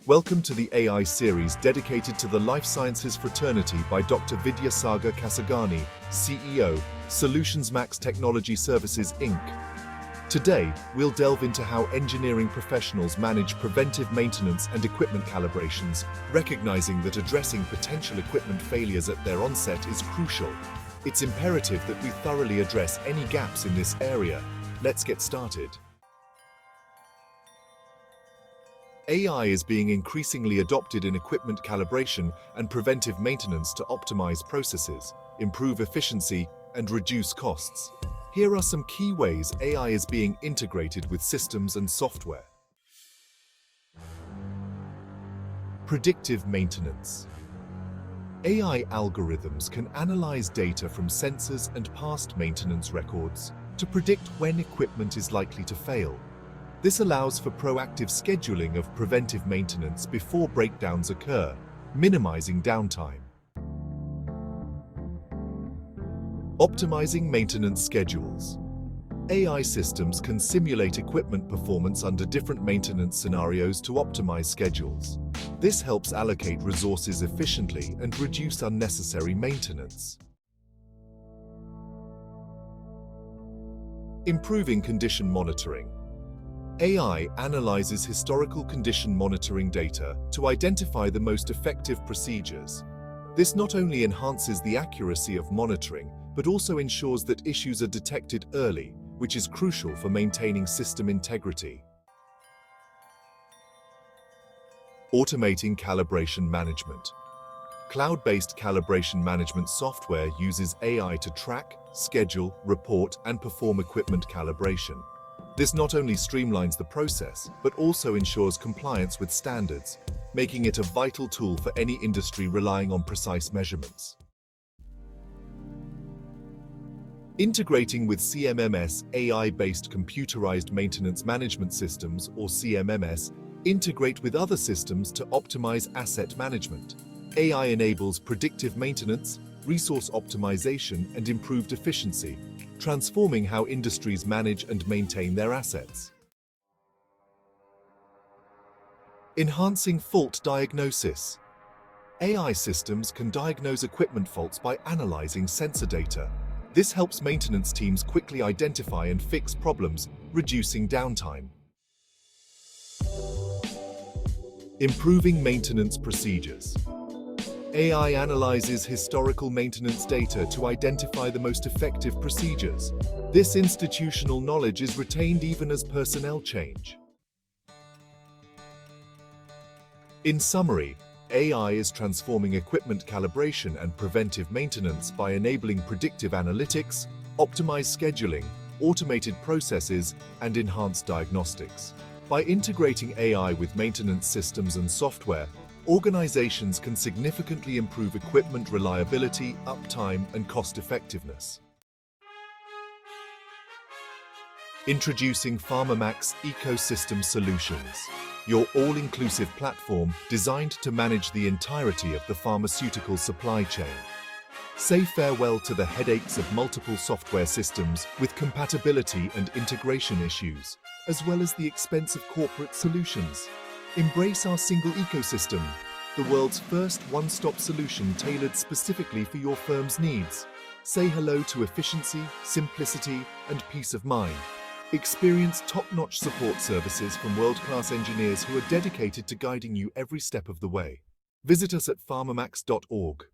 Welcome to the AI series dedicated to the life sciences fraternity by Dr. Vidyasagar Kasagani, CEO, SolutionsMax Technology Services, Inc. Today, we'll delve into how engineering professionals manage preventive maintenance and equipment calibrations, recognizing that addressing potential equipment failures at their onset is crucial. It's imperative that we thoroughly address any gaps in this area. Let's get started. AI is being increasingly adopted in equipment calibration and preventive maintenance to optimize processes, improve efficiency, and reduce costs. Here are some key ways AI is being integrated with systems and software. Predictive maintenance. AI algorithms can analyze data from sensors and past maintenance records to predict when equipment is likely to fail. This allows for proactive scheduling of preventive maintenance before breakdowns occur, minimizing downtime. Optimizing maintenance schedules. AI systems can simulate equipment performance under different maintenance scenarios to optimize schedules. This helps allocate resources efficiently and reduce unnecessary maintenance. Improving condition monitoring. AI analyzes historical condition monitoring data to identify the most effective procedures. This not only enhances the accuracy of monitoring, but also ensures that issues are detected early, which is crucial for maintaining system integrity. Automating calibration management. Cloud-based calibration management software uses AI to track, schedule, report, and perform equipment calibration. This not only streamlines the process, but also ensures compliance with standards, making it a vital tool for any industry relying on precise measurements. Integrating with CMMS, AI-based computerized maintenance management systems, or CMMS, integrate with other systems to optimize asset management. AI enables predictive maintenance, resource optimization, and improved efficiency, transforming how industries manage and maintain their assets. Enhancing fault diagnosis. AI systems can diagnose equipment faults by analyzing sensor data. This helps maintenance teams quickly identify and fix problems, reducing downtime. Improving maintenance procedures. AI analyzes historical maintenance data to identify the most effective procedures. This institutional knowledge is retained even as personnel change. In summary, AI is transforming equipment calibration and preventive maintenance by enabling predictive analytics, optimized scheduling, automated processes, and enhanced diagnostics. By integrating AI with maintenance systems and software, organizations can significantly improve equipment reliability, uptime, and cost-effectiveness. Introducing PharmaMax Ecosystem Solutions, your all-inclusive platform designed to manage the entirety of the pharmaceutical supply chain. Say farewell to the headaches of multiple software systems with compatibility and integration issues, as well as the expensive corporate solutions. Embrace our single ecosystem, the world's first one-stop solution tailored specifically for your firm's needs. Say hello to efficiency, simplicity, and peace of mind. Experience top-notch support services from world-class engineers who are dedicated to guiding you every step of the way. Visit us at pharmamax.org.